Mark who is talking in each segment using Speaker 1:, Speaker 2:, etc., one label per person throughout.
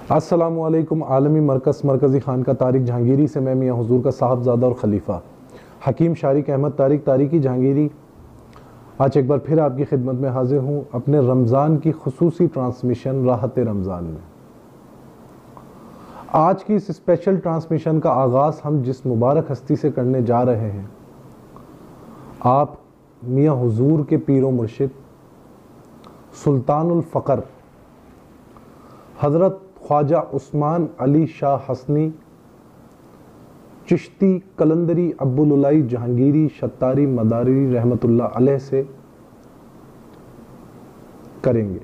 Speaker 1: अस्सलामुअलैकुम। आलमी मरकज़ी खान का तारिक जहांगीरी से मैं मियाँ हुजूर का साहबजादा और खलीफा हकीम शारिक अहमद तारिकी जहांगीरी आज एक बार फिर आपकी खिदमत में हाजिर हूँ अपने रमज़ान की खुसूसी ट्रांसमिशन राहत रमज़ान में। आज की इस स्पेशल ट्रांसमिशन का आगाज़ हम जिस मुबारक हस्ती से करने जा रहे हैं, आप मियाँ हुजूर के पीरो मुर्शिद सुल्तानुल फ़क़र हज़रत ख्वाजा उस्मान अली शाह हसनी चिश्ती कलंदरी अब्बुल जहांगीरी शत्तारी मदारी रहमतुल्लाह अलैह से करेंगे।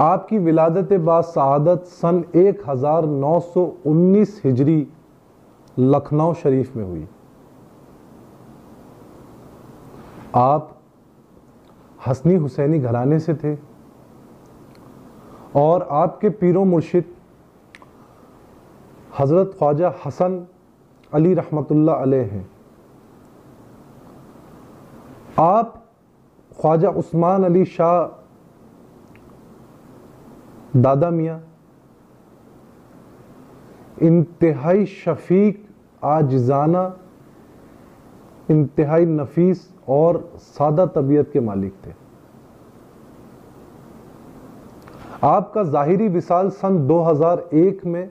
Speaker 1: आपकी विलादत बासआदत सन 1919 हिजरी लखनऊ शरीफ में हुई। आप हसनी हुसैनी घराने से थे और आपके पीरो मुर्शिद हज़रत ख्वाजा हसन अली रहमतुल्लाह अलैह हैं। आप ख्वाजा उस्मान अली शाह दादा मियाँ इंतहाई शफीक, आजिज़ाना, इंतहाई नफीस और सादा तबीयत के मालिक थे। आपका ज़ाहिरी विसाल सन 2001 में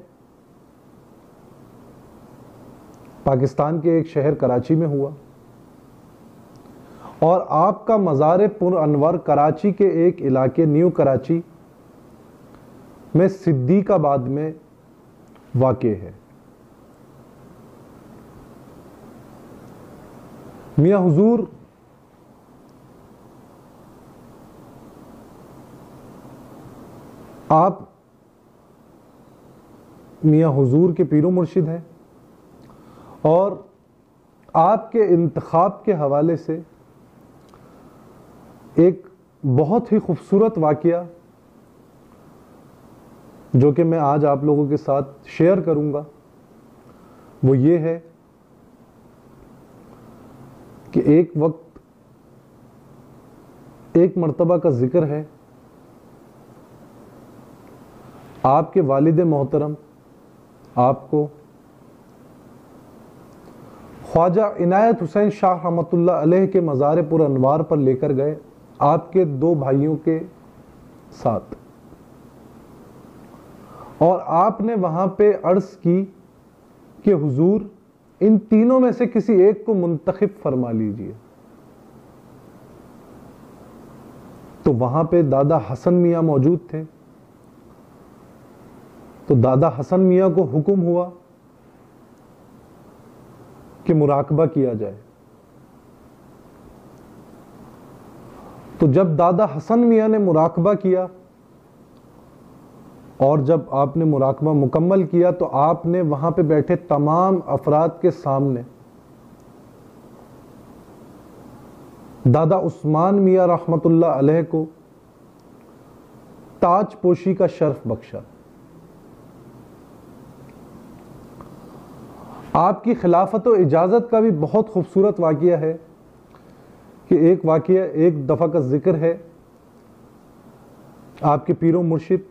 Speaker 1: पाकिस्तान के एक शहर कराची में हुआ और आपका मज़ार पुर अनवर कराची के एक इलाके न्यू कराची में सिद्दीकाबाद में वाक़े है। मियाँ हुजूर आप मियाँ हुजूर के पीरो मुर्शिद हैं और आपके इंतखाब के हवाले से एक बहुत ही खूबसूरत वाक़या जो कि मैं आज आप लोगों के साथ शेयर करूंगा, वो ये है कि एक वक्त एक मर्तबा का जिक्र है, आपके वालिद मोहतरम आपको ख्वाजा इनायत हुसैन शाह रहमतुल्लाह अलैह के मज़ार पुर अनवार पर लेकर गए आपके दो भाइयों के साथ, और आपने वहां पे अर्ज की कि हुजूर इन तीनों में से किसी एक को मुंतखब फरमा लीजिए। तो वहां पे दादा हसन मियाँ मौजूद थे। तो दादा हसन मियाँ को हुक्म हुआ कि मुराकबा किया जाए। तो जब दादा हसन मियाँ ने मुराकबा किया और जब आपने मुराकबा मुकम्मल किया तो आपने वहां पे बैठे तमाम अफराद के सामने दादा उस्मान मियाँ रहमतुल्लाह अलैह को ताज पोशी का शर्फ बख्शा। आपकी खिलाफत और इजाज़त का भी बहुत खूबसूरत वाक़या है कि एक वाक़या एक दफ़ा का जिक्र है, आपके पीरो मुर्शिद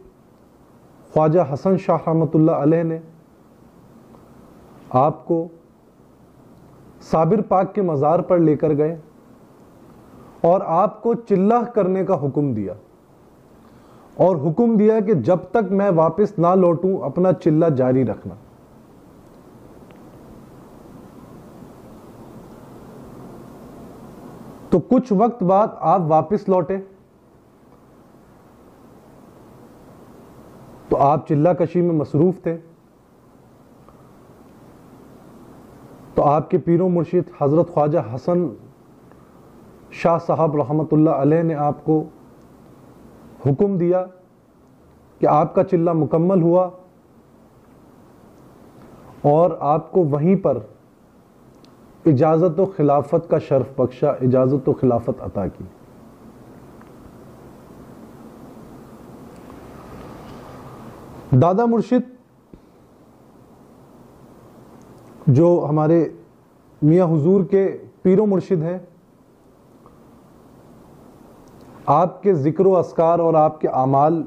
Speaker 1: ख्वाजा हसन शाह रहमतुल्लाह अलैह ने आपको साबिर पाक के मज़ार पर लेकर गए और आपको चिल्लाह करने का हुक्म दिया और हुक्म दिया कि जब तक मैं वापस ना लौटूं अपना चिल्ला जारी रखना। तो कुछ वक्त बाद आप वापस लौटे तो आप चिल्ला कशी में मसरूफ थे। तो आपके पीरो मुर्शिद हज़रत ख्वाजा हसन शाह साहब रहमतुल्लाह अलैह ने आपको हुक्म दिया कि आपका चिल्ला मुकम्मल हुआ और आपको वहीं पर इजाज़त व खिलाफत का शर्फ बख्शा, इजाज़त व खिलाफत अता की। दादा मुर्शिद जो हमारे मियाँ हुजूर के पीरो मुर्शिद हैं, आपके ज़िक्र व अस्कार और आपके आमाल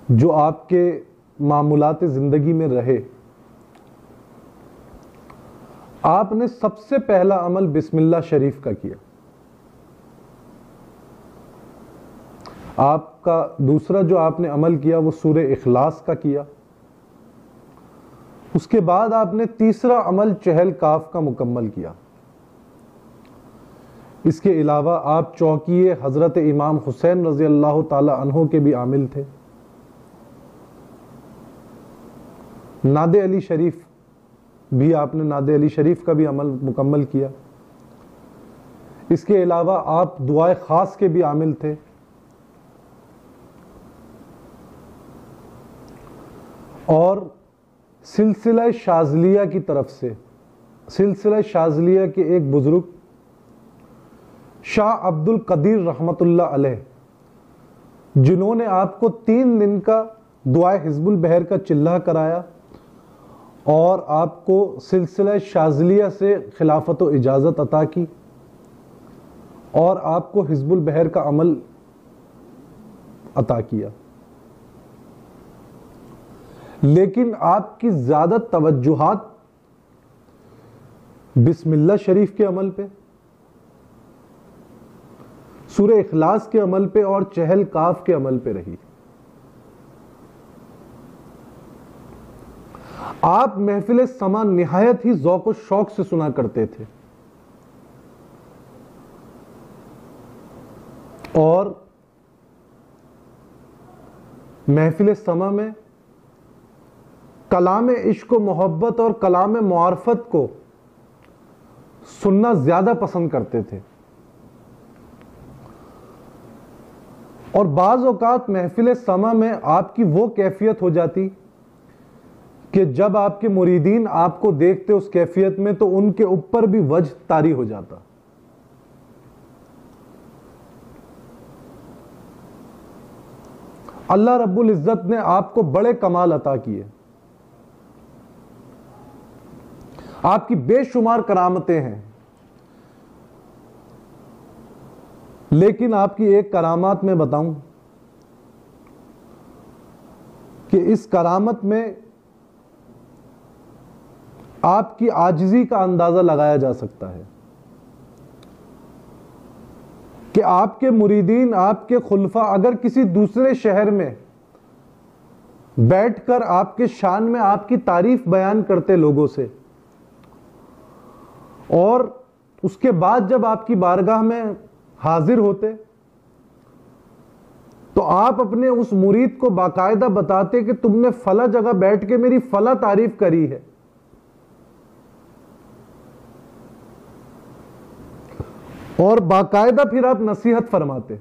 Speaker 1: जो आपके मामूलात जिंदगी में रहे, आपने सबसे पहला अमल बिस्मिल्लाह शरीफ का किया। आपका दूसरा जो आपने अमल किया वो सूरे इखलास का किया। उसके बाद आपने तीसरा अमल चहल काफ का मुकम्मल किया। इसके अलावा आप चौकिए हजरत इमाम हुसैन रजी अल्लाह ताला अन्हो के भी आमिल थे। नादे अली शरीफ भी आपने नादे अली शरीफ का भी अमल मुकम्मल किया। इसके अलावा आप दुआए खास के भी आमिल थे। और सिलसिला शाज़लिया की तरफ से, सिलसिला शाज़लिया के एक बुजुर्ग शाह अब्दुल कदीर रहमतुल्लाह अलैह, जिन्होंने आपको 3 दिन का दुआए हिज़्बुल बहर का चिल्ला कराया और आपको सिलसिला शाज़लिया से खिलाफत व इजाज़त अता की और आपको हिज़्बुल बहर का अमल अता किया। लेकिन आपकी ज़्यादा तवज्जुहात बिस्मिल्लाह शरीफ के अमल पे, सूरे इखलास के अमल पे और चहल काफ के अमल पे रही। आप महफिल समा निहायत ही ज़ौक़ और शौक से सुना करते थे और महफिल समा में कलाम इश्क व मोहब्बत और कलाम मुआरफत को सुनना ज्यादा पसंद करते थे। और बाज़ औक़ात महफिल समा में आपकी वो कैफियत हो जाती कि जब आपके मुरीदीन आपको देखते उस कैफियत में तो उनके ऊपर भी वज्ह तारी हो जाता। अल्लाह रब्बुल इज़्ज़त ने आपको बड़े कमाल अता किए, आपकी बेशुमार करामतें हैं, लेकिन आपकी एक करामात मैं बताऊं कि इस करामत में आपकी आजिज़ी का अंदाजा लगाया जा सकता है कि आपके मुरीदीन, आपके खुलफा अगर किसी दूसरे शहर में बैठकर आपके शान में आपकी तारीफ बयान करते लोगों से और उसके बाद जब आपकी बारगाह में हाजिर होते तो आप अपने उस मुरीद को बाकायदा बताते कि तुमने फला जगह बैठ के मेरी फला तारीफ करी है, और बाकायदा फिर आप नसीहत फरमाते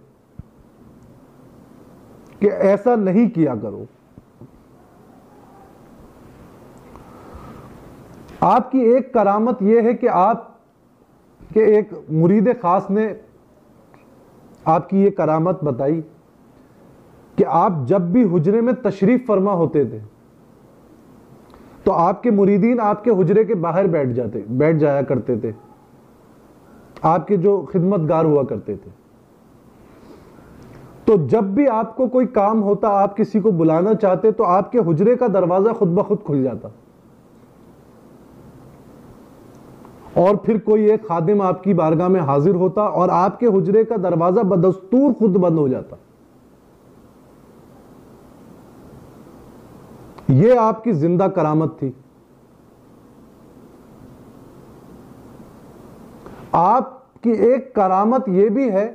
Speaker 1: कि ऐसा नहीं किया करो। आपकी एक करामत यह है कि आप के एक मुरीद खास ने आपकी ये करामत बताई कि आप जब भी हुजरे में तशरीफ फरमा होते थे तो आपके मुरीदीन आपके हुजरे के बाहर बैठ जाया करते थे, आपके जो खिदमतगार हुआ करते थे। तो जब भी आपको कोई काम होता, आप किसी को बुलाना चाहते तो आपके हुजरे का दरवाजा खुद ब खुद खुल जाता और फिर कोई एक खादिम आपकी बारगाह में हाजिर होता और आपके हुजरे का दरवाजा बदस्तूर खुद बंद हो जाता। यह आपकी जिंदा करामत थी। आपकी एक करामत यह भी है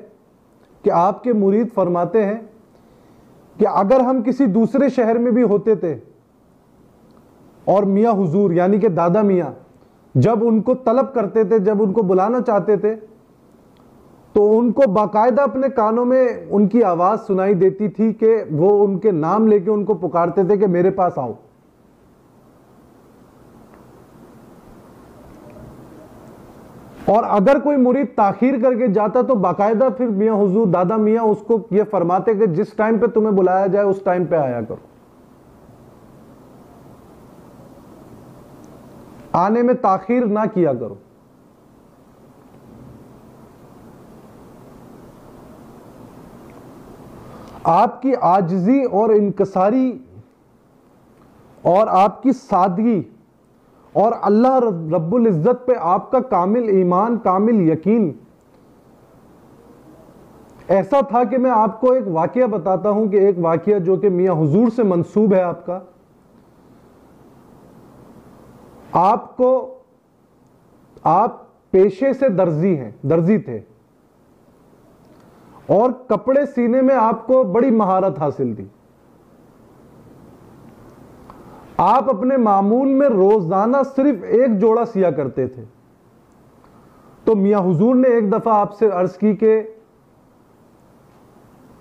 Speaker 1: कि आपके मुरीद फरमाते हैं कि अगर हम किसी दूसरे शहर में भी होते थे और मियां हुजूर यानी कि दादा मियां जब उनको तलब करते थे, जब उनको बुलाना चाहते थे तो उनको बाकायदा अपने कानों में उनकी आवाज सुनाई देती थी कि वो उनके नाम लेके उनको पुकारते थे कि मेरे पास आओ। और अगर कोई मुरीद ताखीर करके जाता तो बाकायदा फिर मियां हुजूर दादा मियां उसको ये फरमाते कि जिस टाइम पे तुम्हें बुलाया जाए उस टाइम पे आया करो, आने में ताखीर ना किया करो। आपकी आजिज़ी और इनकसारी और आपकी सादगी और अल्लाह रब्बुल इज़्ज़त पे आपका कामिल ईमान, कामिल यकीन ऐसा था कि मैं आपको एक वाकया बताता हूं कि एक वाकया जो कि मियां हुजूर से मंसूब है आपका। आप पेशे से दर्जी हैं, दर्जी थे और कपड़े सीने में आपको बड़ी महारत हासिल थी। आप अपने मामूल में रोजाना सिर्फ एक जोड़ा सिया करते थे। तो मियां हुजूर ने एक दफा आपसे अर्ज की कि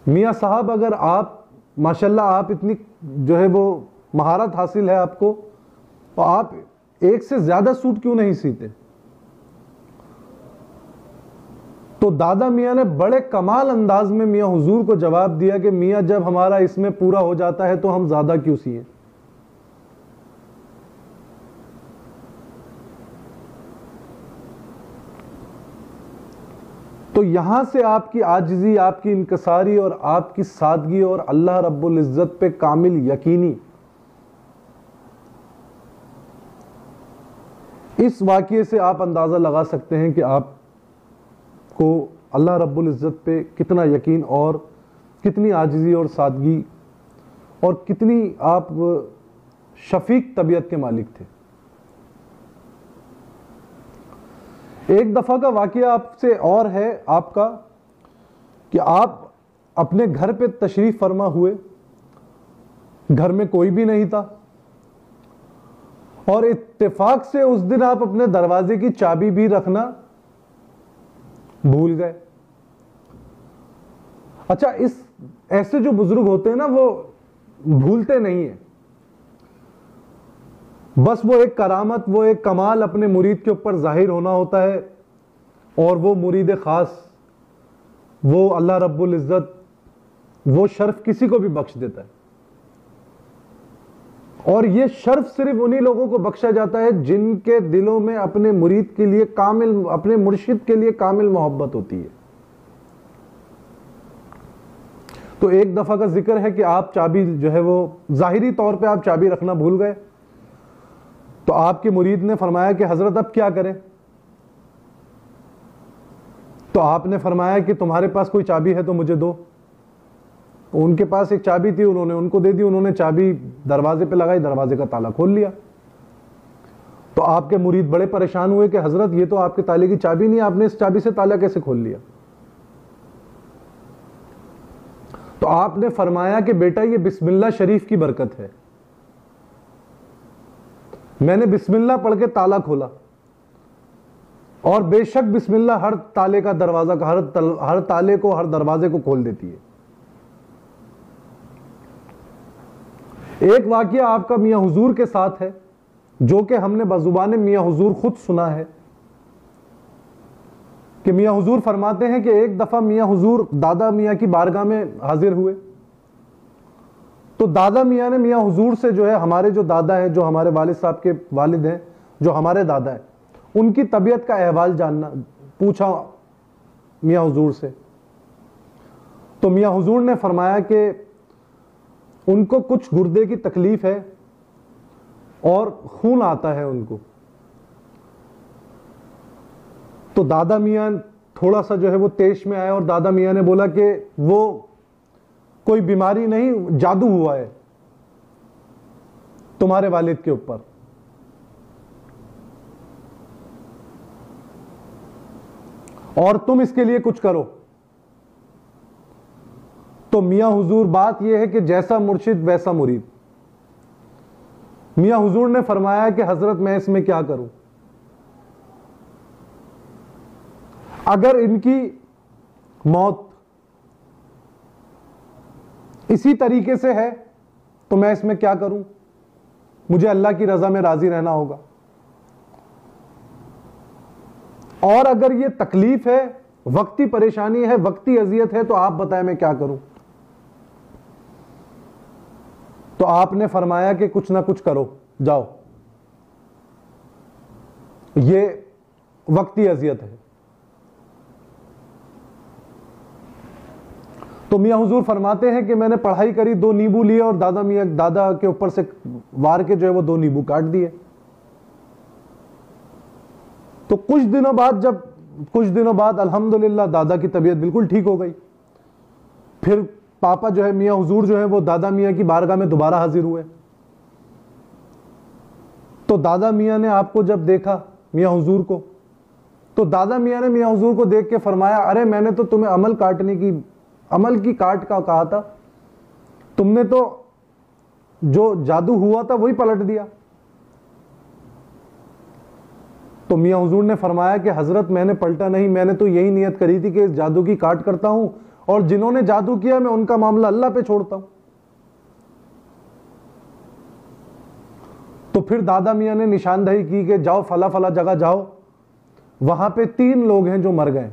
Speaker 1: मियां साहब, अगर आप माशाल्लाह आप इतनी जो है वो महारत हासिल है आपको, तो आप एक से ज्यादा सूट क्यों नहीं सीते? तो दादा मियां ने बड़े कमाल अंदाज में मियां हुजूर को जवाब दिया कि मियां, जब हमारा इसमें पूरा हो जाता है तो हम ज्यादा क्यों सिए? तो यहां से आपकी आजिज़ी, आपकी इनकसारी और आपकी सादगी और अल्लाह रब्बुल इज़्ज़त पे कामिल यकीनी, इस वाक़ये से आप अंदाज़ा लगा सकते हैं कि आपको अल्लाह रब्बुल इज़्ज़त पे कितना यकीन और कितनी आजिज़ी और सादगी और कितनी आप शफीक तबीयत के मालिक थे। एक दफा का वाकया आपसे और है आपका कि आप अपने घर पे तशरीफ फरमा हुए, घर में कोई भी नहीं था और इत्तेफाक से उस दिन आप अपने दरवाजे की चाबी भी रखना भूल गए। अच्छा, इस ऐसे जो बुजुर्ग होते हैं ना, वो भूलते नहीं है, बस वो एक करामत, वो एक कमाल अपने मुरीद के ऊपर जाहिर होना होता है और वो मुरीद खास, वो अल्लाह रब्बुल इज़्ज़त वो शर्फ किसी को भी बख्श देता है। और ये शर्फ सिर्फ उन्हीं लोगों को बख्शा जाता है जिनके दिलों में अपने मुरीद के लिए कामिल, अपने मुर्शिद के लिए कामिल मोहब्बत होती है। तो एक दफा का जिक्र है कि आप चाबी जो है वो जाहिरी तौर पे आप चाबी रखना भूल गए। तो आपके मुरीद ने फरमाया कि हजरत अब क्या करें? तो आपने फरमाया कि तुम्हारे पास कोई चाबी है तो मुझे दो। उनके पास एक चाबी थी, उन्होंने उनको दे दी। उन्होंने चाबी दरवाजे पे लगाई, दरवाजे का ताला खोल लिया। तो आपके मुरीद बड़े परेशान हुए कि हजरत, ये तो आपके ताले की चाबी नहीं, आपने इस चाबी से ताला कैसे खोल लिया? तो आपने फरमाया कि बेटा, ये बिस्मिल्लाह शरीफ की बरकत है। मैंने बिस्मिल्लाह पढ़ के ताला खोला और बेशक बिस्मिल्लाह हर ताले का दरवाजा का हर ताले को, हर दरवाजे को खोल देती है। एक वाकया आपका मियां हुजूर के साथ है जो कि हमने बजुबान मियां हुजूर खुद सुना है कि मियां हुजूर फरमाते हैं कि एक दफा मियां हुजूर दादा मियां की बारगाह में हाजिर हुए। तो दादा मियां ने मियां हुजूर से, जो है हमारे जो दादा हैं, जो हमारे वालिद साहब के वालिद हैं, जो हमारे दादा हैं, उनकी तबीयत का अहवाल जानना पूछा मियां हुजूर से। तो मियां हुजूर ने फरमाया कि उनको कुछ गुर्दे की तकलीफ है और खून आता है उनको। तो दादा मियां थोड़ा सा जो है वो तेश में आया और दादा मियां ने बोला कि वो कोई बीमारी नहीं, जादू हुआ है तुम्हारे वालिद के ऊपर। और तुम इसके लिए कुछ करो। तो मियां हुजूर, बात यह है कि जैसा मुर्शिद वैसा मुरीद। मियां हुजूर ने फरमाया कि हजरत, मैं इसमें क्या करूं? अगर इनकी मौत इसी तरीके से है तो मैं इसमें क्या करूं? मुझे अल्लाह की रजा में राजी रहना होगा। और अगर ये तकलीफ है, वक्ती परेशानी है, वक्ती अजियत है, तो आप बताएं मैं क्या करूं? तो आपने फरमाया कि कुछ ना कुछ करो, जाओ, ये वक्ती अजियत है। तो मियाँ हुजूर फरमाते हैं कि मैंने पढ़ाई करी, 2 नींबू लिए और दादा के ऊपर से वार के जो है वो 2 नींबू काट दिए। तो कुछ दिनों बाद अल्हम्दुलिल्लाह दादा की तबीयत बिल्कुल ठीक हो गई। फिर पापा जो है मियाँ हुजूर जो है वो दादा मियाँ की बारगाह में दोबारा हाजिर हुए। तो दादा मियाँ ने आपको जब देखा मियाँ हुजूर को, तो दादा मियाँ ने मियाँ हुजूर को देख के फरमाया, अरे मैंने तो तुम्हें अमल की काट का कहा था, तुमने तो जो जादू हुआ था वही पलट दिया। तो मियाँ हुजूर ने फरमाया कि हजरत मैंने पलटा नहीं, मैंने तो यही नियत करी थी कि जादू की काट करता हूं और जिन्होंने जादू किया मैं उनका मामला अल्लाह पे छोड़ता हूं। तो फिर दादा मियाँ ने निशानदही की कि जाओ फला फला जगह जाओ, वहां पे 3 लोग हैं जो मर गए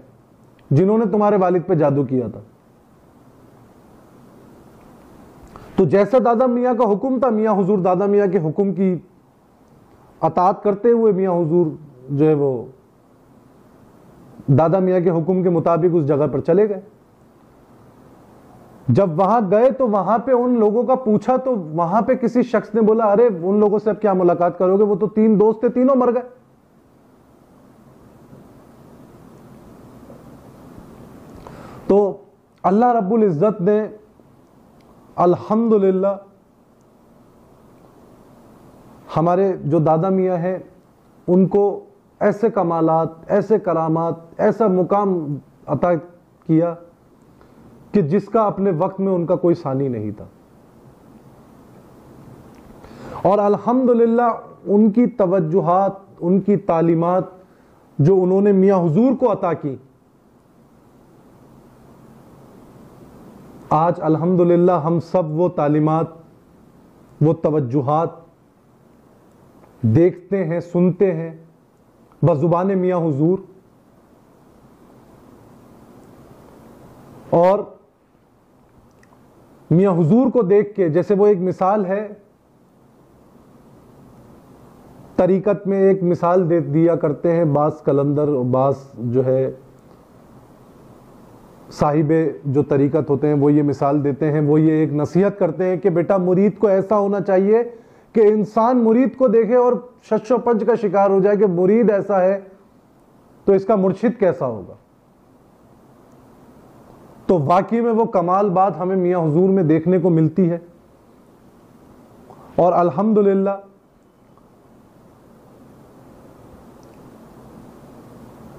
Speaker 1: जिन्होंने तुम्हारे वालिद पे जादू किया था। तो जैसा दादा मियाँ का हुक्म था, मियाँ हुजूर दादा मियाँ के हुक्म की अतात करते हुए मियाँ हुजूर जो है वो दादा मियाँ के हुक्म के मुताबिक उस जगह पर चले गए। जब वहां गए तो वहां पे उन लोगों का पूछा तो वहां पे किसी शख्स ने बोला, अरे उन लोगों से अब क्या मुलाकात करोगे, वो तो 3 दोस्त थे, तीनों मर गए। तो अल्लाह रब्बुल इज्जत ने अल्हम्दुलिल्लाह हमारे जो दादा मियाँ हैं उनको ऐसे कमालात, ऐसे करामात, ऐसा मुकाम अता किया कि जिसका अपने वक्त में उनका कोई सानी नहीं था। और अल्हम्दुलिल्लाह उनकी तवज्जुहात, उनकी तालीमात जो उन्होंने मियाँ हुजूर को अता की, आज अल्हम्दुलिल्लाह हम सब वो तालीमात, वो तवज्जुहात देखते हैं, सुनते हैं बज़ुबान मियाँ हुजूर। और मियाँ हुजूर को देख के, जैसे वो एक मिसाल है, तरीकत में एक मिसाल दे दिया करते हैं बास कलंदर, बास जो है साहिबे जो तरीकत होते हैं वो ये मिसाल देते हैं, वो ये एक नसीहत करते हैं कि बेटा मुरीद को ऐसा होना चाहिए कि इंसान मुरीद को देखे और शशो पंच का शिकार हो जाए कि मुरीद ऐसा है तो इसका मुर्शिद कैसा होगा। तो वाकई में वो कमाल बात हमें मियाँ हुजूर में देखने को मिलती है। और अल्हम्दुलिल्लाह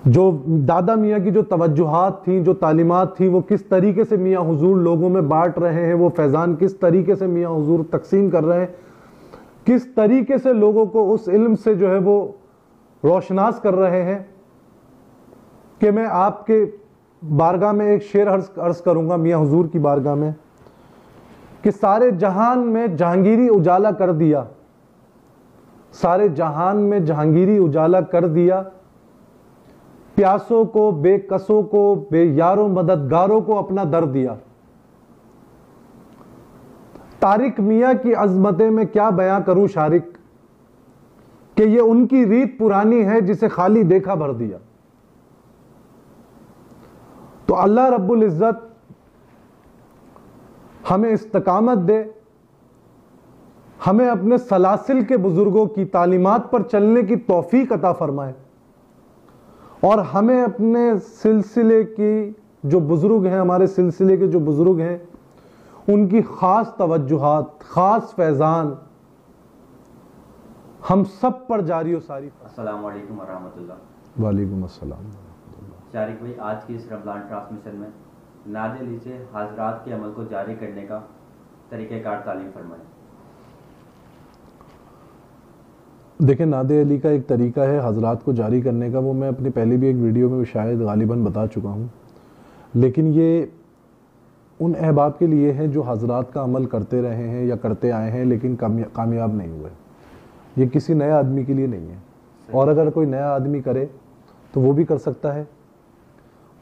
Speaker 1: जो दादा मियाँ की जो तवज्जुहात थी, जो तालीमात थी, वो किस तरीके से मियाँ हुजूर लोगों में बांट रहे हैं, वो फैजान किस तरीके से मियाँ हुजूर तकसीम कर रहे हैं, किस तरीके से लोगों को उस इल्म से जो है वो रोशनास कर रहे हैं, कि मैं आपके बारगाह में एक शेर अर्ज करूंगा मियाँ हुजूर की बारगाह में कि सारे जहान में जहांगीरी उजाला कर दिया, सारे जहान में जहांगीरी उजाला कर दिया, प्यासों को, बेकसों को, बेयारों मददगारों को अपना दर दिया। तारिक मियाँ की अजमतें में क्या बयां करूं शारिक, कि ये उनकी रीत पुरानी है जिसे खाली देखा भर दिया। तो अल्लाह रब्बुल इज्जत हमें इस्तकामत दे, हमें अपने सलासिल के बुजुर्गों की तालीमात पर चलने की तौफीक अता फरमाए, और हमें अपने सिलसिले की जो बुजुर्ग हैं, हमारे सिलसिले के जो बुजुर्ग हैं, उनकी खास तवज्जुहात, खास फैजान हम सब पर जारी और सारी।
Speaker 2: अस्सलाम वालेकुम वरहमतुल्लाह।
Speaker 1: वालेकुम अस्सलाम।
Speaker 2: शारिक भाई, आज की इस रमज़ान ट्रांसमिशन में नादे अली से हाजरात के अमल को जारी करने का तरीक़ेकार तालीम फरमाएं।
Speaker 1: देखिए, नादे अली का एक तरीका है हजरात को जारी करने का, वो मैं अपनी पहले भी एक वीडियो में शायद गालिबन बता चुका हूँ, लेकिन ये उन अहबाब के लिए है जो हजरात का अमल करते रहे हैं या करते आए हैं लेकिन कामयाब नहीं हुए। ये किसी नए आदमी के लिए नहीं है, और अगर कोई नया आदमी करे तो वो भी कर सकता है,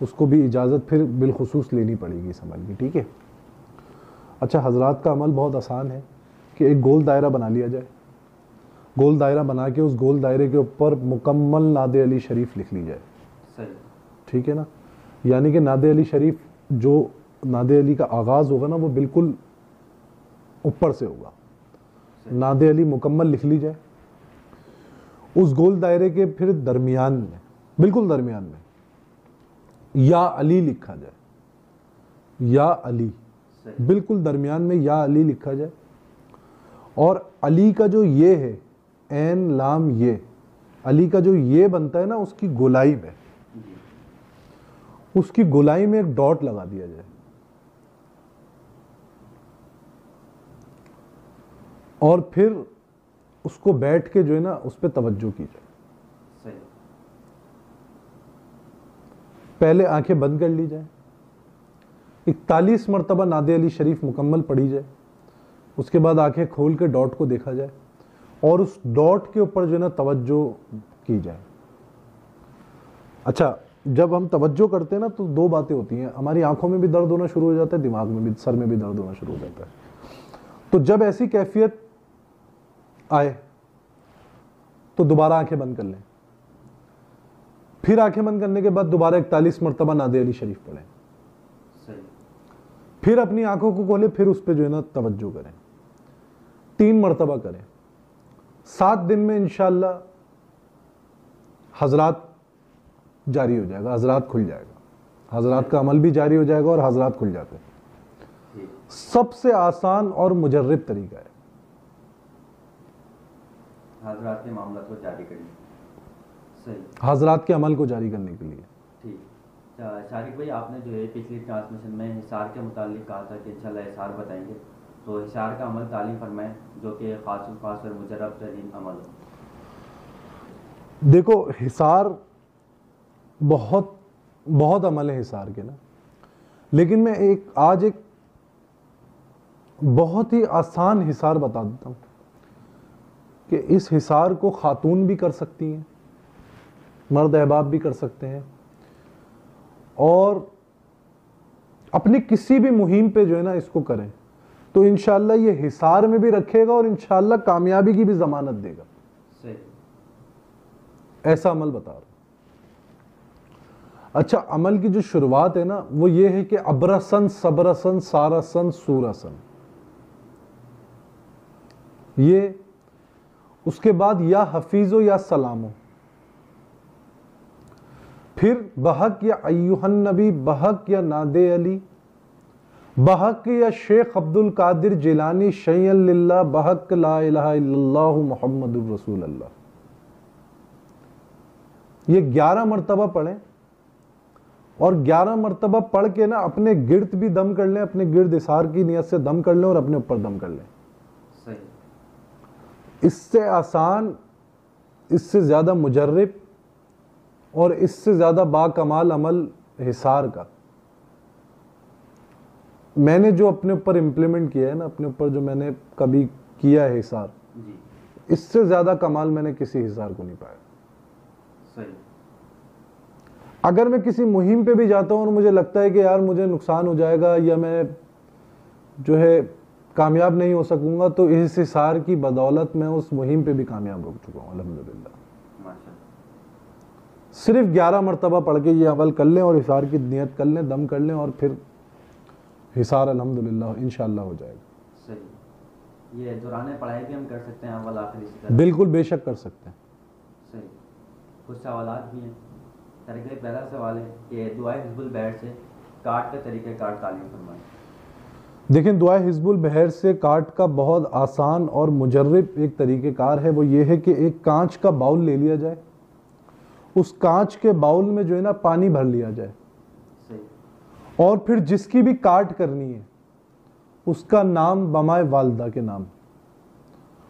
Speaker 1: उसको भी इजाज़त फिर बिलखुसूस लेनी पड़ेगी, समझ ली, ठीक है। अच्छा, हजरात का अमल बहुत आसान है कि एक गोल दायरा बना लिया जाए, गोल दायरा बना के उस गोल दायरे के ऊपर मुकम्मल नादे अली शरीफ लिख ली जाए,
Speaker 2: सही,
Speaker 1: ठीक है ना। यानी कि नादे अली शरीफ जो नादे अली का आगाज़ होगा ना वो बिल्कुल ऊपर से होगा। नादे अली मुकम्मल लिख ली जाए, उस गोल दायरे के फिर दरमियान में, बिल्कुल दरमियान में या अली लिखा जाए, या अली, बिल्कुल दरमियान में या अली लिखा जाए। और अली का जो ये है, ऐन लाम ये, अली का जो ये बनता है ना, उसकी गोलाई में, उसकी गोलाई में एक डॉट लगा दिया जाए और फिर उसको बैठ के जो है ना उस पर तवज्जो की जाए। पहले आंखें बंद कर ली जाए, 41 मरतबा नादे अली शरीफ मुकम्मल पढ़ी जाए, उसके बाद आंखें खोल के डॉट को देखा जाए और उस डॉट के ऊपर जो है ना तवज्जो की जाए। अच्छा, जब हम तवज्जो करते हैं ना तो दो बातें होती हैं, हमारी आंखों में भी दर्द होना शुरू हो जाता है, दिमाग में भी, सर में भी दर्द होना शुरू हो जाता है। तो जब ऐसी कैफियत आए तो दोबारा आंखें बंद कर लें, फिर आंखें बंद करने के बाद दोबारा 41 मरतबा नादे अली शरीफ पढ़ें, फिर अपनी आंखों को खोलें, फिर उस पर जो है ना तवज्जो करें, 3 मरतबा करें। 7 दिन में इंशाअल्लाह हजरात जारी हो जाएगा, हजरात खुल जाएगा, हजरात का अमल भी जारी हो जाएगा और हजरात खुल जाते हैं। सबसे आसान और मुजर्रिब तरीका है
Speaker 2: हजरात के मामला को जारी करने, सही,
Speaker 1: हजरात के अमल को जारी करने के लिए।
Speaker 2: ठीक। शारिक भाई, आपने जो है पिछली ट्रांसमिशन में हिसार के मुतालिक कहा था कि इंशाल्लाह हिसार बताएंगे, तो हिसार का अमल तालीम फरमाएं जो कि खास और मुजर्रब तरीन अमल हो।
Speaker 1: देखो, हिसार बहुत बहुत अमल है हिसार के ना, लेकिन मैं आज एक बहुत ही आसान हिसार बता देता हूं कि इस हिसार को खातून भी कर सकती हैं, मर्द अहबाब भी कर सकते हैं, और अपनी किसी भी मुहिम पे जो है ना इसको करें तो इंशाअल्लाह ये हिसार में भी रखेगा और इंशाअल्लाह कामयाबी की भी जमानत देगा।
Speaker 2: सही।
Speaker 1: ऐसा अमल बता रहा हूं। अच्छा, अमल की जो शुरुआत है ना वो ये है कि अबरसन, सबरसन, सारसन, सूरसन, ये, उसके बाद या हफीजो या सलामो, फिर बहक या अय्युहन नबी, बहक या नादे अली, बहक या शेख अब्दुल कादिर जिलानी शैयन लिल्लाह, बहक ला इलाहा इल्लल्लाह मुहम्मदुर रसूल अल्लाह। ये 11 मरतबा पढ़ें और 11 मरतबा पढ़ के ना अपने गिर्द भी दम कर लें, अपने गिर्द इशार की नियत से दम कर लें और अपने ऊपर दम कर लें।
Speaker 2: सही।
Speaker 1: इससे आसान, इससे ज्यादा मुजर्रिब और इससे ज्यादा बाकमाल अमल हिसार का मैंने जो अपने ऊपर इंप्लीमेंट किया है ना, अपने ऊपर जो मैंने कभी किया है हिसार, इससे ज्यादा कमाल मैंने किसी हिसार को नहीं पाया।
Speaker 2: सही।
Speaker 1: अगर मैं किसी मुहिम पे भी जाता हूं और मुझे लगता है कि यार मुझे नुकसान हो जाएगा या मैं जो है कामयाब नहीं हो सकूंगा, तो इस हिसार की बदौलत मैं उस मुहिम पे भी कामयाब हो चुका हूं अल्हम्दुलिल्लाह। सिर्फ 11 मरतबा पढ़ के ये अमल कर लें और हिसार की नियत कर लें, दम कर लें और फिर हिसार अल्हम्दुलिल्लाह इंशाअल्लाह हो जाएगा।
Speaker 2: सही। ये दौरान पढ़ाई भी हम कर सकते हैं अव्वल आखिर इसी तरह?
Speaker 1: बिल्कुल, बेशक कर सकते हैं।
Speaker 2: सही। कुछ सवालात भी हैं। तरीके पहला सवाल है कि दुआए हिज़्बुल बहर से काट का तरीक़ेकार तालीम फरमाएं।
Speaker 1: देखें, दुआए हिज़्बुल बहर से काट का बहुत आसान और मुजर्रिब एक तरीक़ेकार है। वो ये है कि एक कांच का बाउल ले लिया जाए, उस कांच के बाउल में जो है ना पानी भर लिया जाए, और फिर जिसकी भी काट करनी है उसका नाम बमाए वालदा के नाम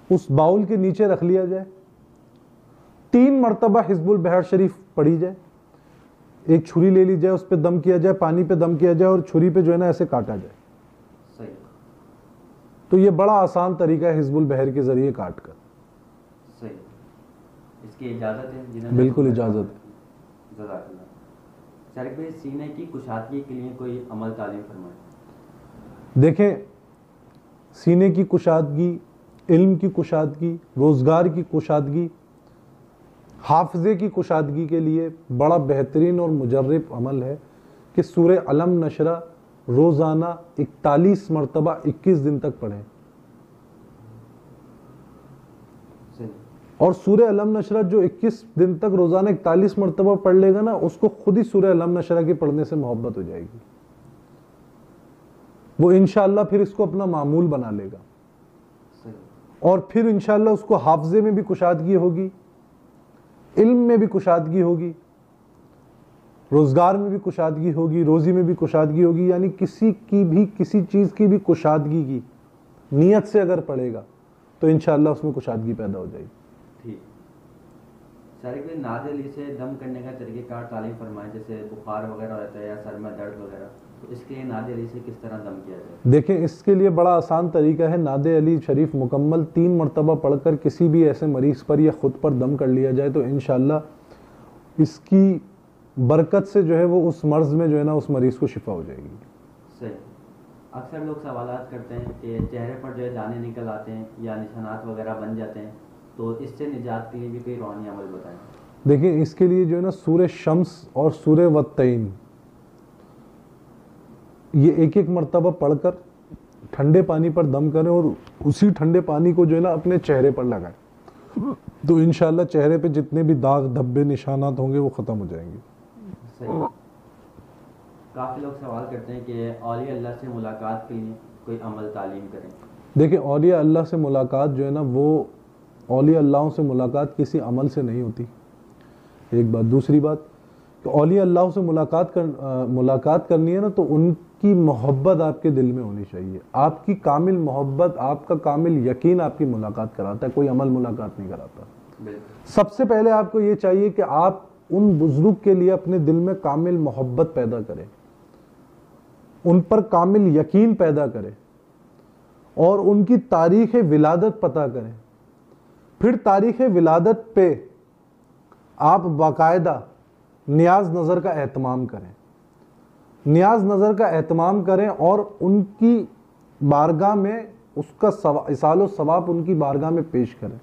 Speaker 1: उस बाउल के नीचे रख लिया जाए। 3 मरतबा हिज़्बुल बहर शरीफ पढ़ी जाए, एक छुरी ले ली जाए, उस पर दम किया जाए, पानी पे दम किया जाए और छुरी पे जो है ना ऐसे काटा जाए।
Speaker 2: सही।
Speaker 1: तो ये बड़ा आसान तरीका है हिज़्बुल बहर के जरिए काट कर।
Speaker 2: सही। इसकी इजाज़त है?
Speaker 1: बिल्कुल इजाज़त है।
Speaker 2: जज़ाकल्लाह। शारिक भाई, सीने की कुशादगी के लिए कोई अमल तालीम फरमाएं।
Speaker 1: देखें, सीने की कुशादगी, इल्म की कुशादगी, रोज़गार की कुशादगी, हाफजे की कुशादगी के लिए बड़ा बेहतरीन और मुजर्रिब अमल है कि सूरह अलम नशरा रोजाना 41 मरतबा 21 दिन तक पढ़ें।
Speaker 2: सही।
Speaker 1: और सूरह अलम नशरा जो 21 दिन तक रोजाना 41 मरतबा पढ़ लेगा ना, उसको खुद ही सूरह अलम नशरा के पढ़ने से मोहब्बत हो जाएगी। वो इंशाअल्लाह फिर इसको अपना मामूल बना लेगा।
Speaker 2: सही।
Speaker 1: और फिर इंशाअल्लाह उसको हाफजे में भी कुशादगी होगी, इल्म में भी कुशादगी होगी, रोजगार में भी कुशादगी होगी, रोजी में भी कुशादगी होगी। यानी किसी चीज की भी कुशादगी की नियत से अगर पढ़ेगा तो इंशाअल्लाह उसमें कुशादगी पैदा हो जाएगी।
Speaker 2: ठीक। शारिक भाई, नाद अली से दम करने का तरीक़ेकार तालीम फरमाएं, जैसे बुखार वगैरह रहता है या सर में दर्द वगैरह, तो इसके लिए नाद अली से किस तरह दम किया जाए?
Speaker 1: देखें, इसके लिए बड़ा आसान तरीका है। नाद अली शरीफ मुकम्मल 3 मरतबा पढ़कर किसी भी ऐसे मरीज पर या खुद पर दम कर लिया जाए तो इंशाअल्लाह इसकी बरकत से जो है वो उस मर्ज में जो है ना उस मरीज को शिफा हो जाएगी।
Speaker 2: सही। अक्सर लोग सवालात करते हैं कि चेहरे पर जो है दाने निकल आते हैं या निशानात वगैरह बन जाते हैं, तो इससे निजात के लिए भी कोई रूहानी अमल बताएं।
Speaker 1: देखिए, इसके लिए जो है ना सूरह शम्स और सूरह वत्तईन ये एक एक मरतबा पढ़कर ठंडे पानी पर दम करें और उसी ठंडे पानी को जो है ना अपने चेहरे पर लगाएं, तो इंशाअल्लाह चेहरे पे जितने भी दाग धब्बे निशानात होंगे वो खत्म हो जाएंगे।
Speaker 2: सही। काफ़ी लोग सवाल करते हैं कि औलिया अल्लाह से मुलाकात के लिए कोई अमल तालीम करें।
Speaker 1: देखिए, औलिया अल्लाह से मुलाकात जो है ना वो औलिया अल्लाहों से मुलाकात किसी अमल से नहीं होती, एक बात। दूसरी बात, तो औलिया अल्लाह से मुलाकात करनी है ना तो उनकी मोहब्बत आपके दिल में होनी चाहिए। आपकी कामिल मोहब्बत, आपका कामिल यकीन आपकी मुलाकात कराता है, कोई अमल मुलाकात नहीं कराता। सबसे पहले आपको ये चाहिए कि आप उन बुजुर्ग के लिए अपने दिल में कामिल मोहब्बत पैदा करें, उन पर कामिल यकीन पैदा करें और उनकी तारीख विलादत पता करें। फिर तारीख विलादत पे आप बाकायदा नियाज नज़र का एहतमाम करें, नियाज नज़र का एहतमाम करें और उनकी बारगाह में उसका इसालो सवाब उनकी बारगाह में पेश करें।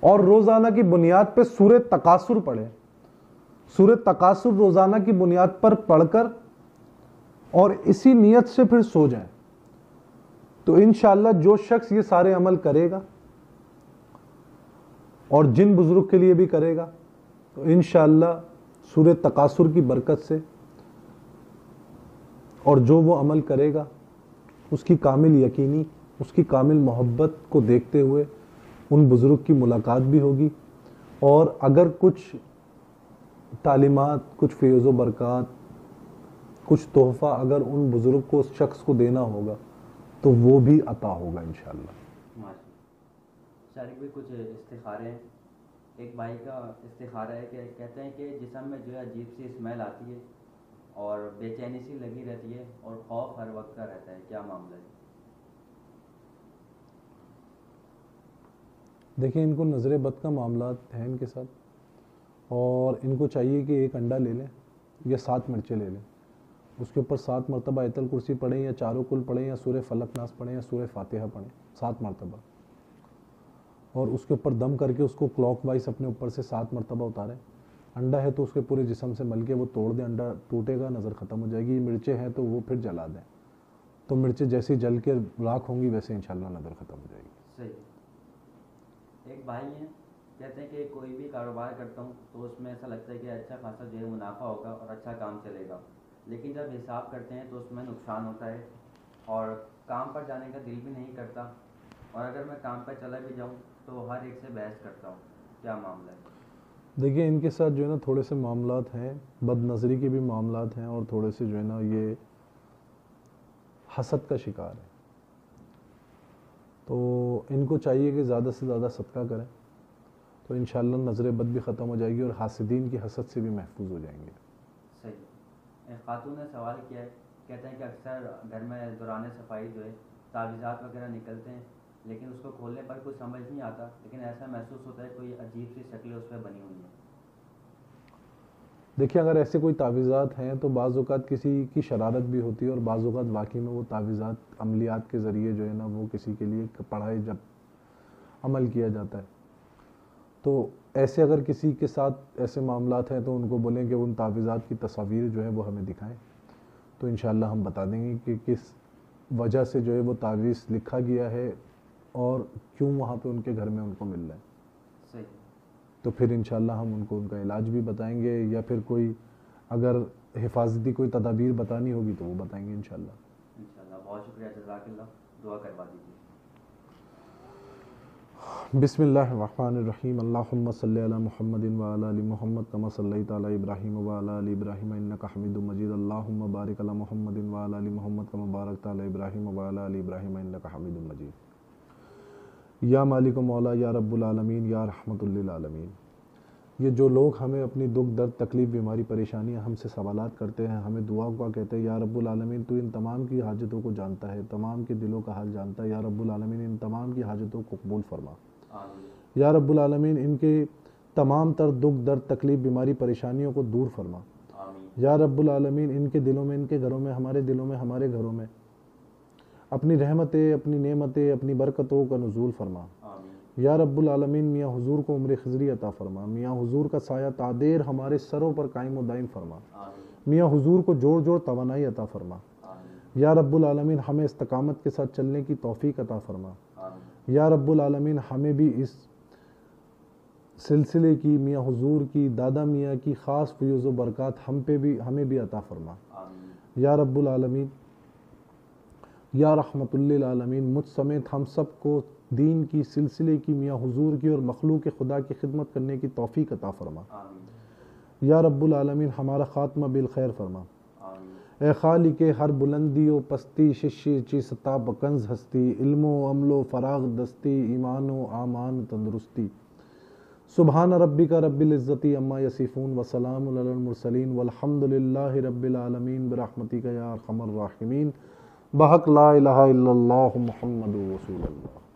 Speaker 1: और रोज़ाना की बुनियाद पे सूरह तकासुर पढ़ें। सूरह तकासुर रोज़ाना की बुनियाद पर पढ़कर और इसी नियत से फिर सो जाएं, तो इंशाअल्लाह जो शख्स ये सारे अमल करेगा और जिन बुजुर्ग के लिए भी करेगा तो इंशाअल्लाह सूरह तकासुर की बरकत से और जो वो अमल करेगा उसकी कामिल यकीनी, उसकी कामिल मोहब्बत को देखते हुए उन बुजुर्ग की मुलाकात भी होगी। और अगर कुछ तालीमात, कुछ फ़ैज़ व बरक़ात, कुछ तोहफ़ा अगर उन बुजुर्ग को, उस शख्स को देना होगा तो वो भी अता होगा इंशाअल्लाह।
Speaker 2: शारिक भाई, कुछ इस्तिखारे हैं। एक भाई का इस्तिखारा है कि कहते हैं कि जिस्म में जो है अजीब सी स्मेल आती है और बेचैनी सी लगी रहती है और खौफ हर वक्त का रहता है, क्या मामला है?
Speaker 1: देखिए, इनको नज़र बद का मामला है इनके साथ, और इनको चाहिए कि एक अंडा ले लें या 7 मिर्चें ले लें, उसके ऊपर 7 मरतबा आयतल कुर्सी पढ़ें या चारों कुल पढ़ें या सूरह फलक नास पढ़ें या सूरह फातिहा पढ़ें 7 मरतबा, और उसके ऊपर दम करके उसको क्लॉकवाइज अपने ऊपर से 7 मरतबा उतारें। अंडा है तो उसके पूरे जिस्म से मल के वो तोड़ दें, अंडा टूटेगा, नज़र ख़त्म हो जाएगी। मिर्चें हैं तो वो फिर जला दें, तो मिर्चें जैसी जल के राख होंगी वैसे इंशाअल्लाह नज़र ख़त्म हो जाएगी।
Speaker 2: सही। एक भाई हैं, कहते हैं कि कोई भी कारोबार करता हूँ तो उसमें ऐसा लगता है कि अच्छा खासा जो है मुनाफा होगा और अच्छा काम चलेगा, लेकिन जब हिसाब करते हैं तो उसमें नुकसान होता है और काम पर जाने का दिल भी नहीं करता, और अगर मैं काम पर चला भी जाऊँ तो हर एक से बहस करता हूँ, क्या मामला है?
Speaker 1: देखिए, इनके साथ जो है ना थोड़े से मामलात हैं, बदनज़री के भी मामलात हैं और थोड़े से जो है ना ये हसद का शिकार है। तो इनको चाहिए कि ज़्यादा से ज़्यादा सदका करें तो इंशाअल्लाह नज़र बद भी ख़त्म हो जाएगी और हासिदीन की हसद से भी महफूज हो जाएंगे।
Speaker 2: सही। एक खातून ने सवाल किया है, कहते हैं कि अक्सर घर में दौरान सफाई जो है तावीज़ात वगैरह निकलते हैं, लेकिन उसको खोलने पर कुछ समझ नहीं आता, लेकिन ऐसा महसूस होता है कोई अजीब सी शक्लें उस पर बनी हुई हैं।
Speaker 1: देखिए, अगर ऐसे कोई तावीज़ात हैं तो बाज़ औक़ात किसी की शरारत भी होती है और बाज़ औक़ात वाकई में वो तावीज़ात अमलियात के ज़रिए जो है ना वो किसी के लिए पढ़ाई जब अमल किया जाता है, तो ऐसे अगर किसी के साथ ऐसे मामलात हैं तो उनको बोलें कि उन तावीज़ात की तस्वीर जो है वो हमें दिखाएं, तो इंशाल्लाह हम बता देंगे कि किस वजह से जो है वो तावीज़ लिखा गया है और क्यों वहाँ पे उनके घर में उनको मिल रहा है।
Speaker 2: सही।
Speaker 1: तो फिर इंशाल्लाह हम उनको उनका इलाज भी बताएंगे, या फिर कोई अगर हिफाजती कोई तदाबीर बतानी होगी तो वो बताएंगे इंशाल्लाह।
Speaker 2: इंशाल्लाह। बहुत शुक्रिया, जज़ाकल्लाह। दुआ करवा दीजिए।
Speaker 1: बिस्मिल्लाहिर्रहमानिर्रहीम। अल्लाहुम्मा सल्लि अला मुहम्मदिन व अला आलि मुहम्मद कमा सल्लैता अला इब्राहीम व अला आलि इब्राहीम इन्नका हमीदुम मजीद। अल्लाहुम्मा बारिक अला मुहम्मदिन व अला आलि मुहम्मद कमा बारकता अला इब्राहीम व अला आलि इब्राहीम इन्नका हमीदुम मजीद। या मालिक मौला या रब्बुल आलमीन या रहमतुल लिल आलमीन। ये जो लोग हमें अपनी दुख दर्द तकलीफ़ बीमारी परेशानियां हमसे सवालात करते हैं, हमें दुआ का कहते हैं, या रब्बुल आलमीन तू इन तमाम की हाजतों को जानता है, तमाम के दिलों का हाल जानता है। या रब्बुल आलमीन इन तमाम की हाजतों को कबूल फरमा। या रब्बुल आलमीन इनके तमाम तर दुख दर्द तकलीफ़ बीमारी परेशानियों को दूर फरमा। या रब्बुल आलमीन इनके दिलों में, इनके घरों में, हमारे दिलों में, हमारे घरों में अपनी रहमतें, अपनी नेमतें, अपनी बरकतों का नुज़ूल फरमा। या रब्बुल आलमीन मियाँ हुजूर को उम्र खिज़री अता फरमा। मियाँ हुजूर का साया तादेर हमारे सरों पर कायम व दायम फरमा। मियाँ हुजूर को जोड़ जोड़ तवानाई अता फरमा। या रब्बुल आलमीन हमें इस्तकामत के साथ चलने की तौफीक अता फरमा। या रब्बुल आलमीन हमें भी इस सिलसिले की, मियाँ हुजूर की, दादा मियाँ की ख़ास फयूज़ व बरक़ात हमें भी अता फरमा। या रब्बुल आलमीन या रहमतुल लिल आलमीन मुझ समेत हम सब को दीन की, सिलसिले की, मियाँ हुजूर की और मखलूक खुदा की खिदमत करने की तौफीक अता फरमा। या रब्बुल आलमीन हमारा ख़ात्मा बिल खैर फरमा। ए खालिक हर बुलंदी व पस्ती, शिशी ची सता बकंज हस्ती, इल्मो अमलो फराग दस्ती, ईमानो आमान तंदरुस्ती। सुबहान रब्बिका रब्बिल इज़्ज़ति अम्मा यसिफून व सलामुन अलल मुरसलीन वल्हम्दुलिल्लाहि रब्बिल आलमीन बिरहमतिका या अरहमर राहिमीन। बहक ला इलाहा इल्लल्लाहु मुहम्मदुर रसूलुल्लाह।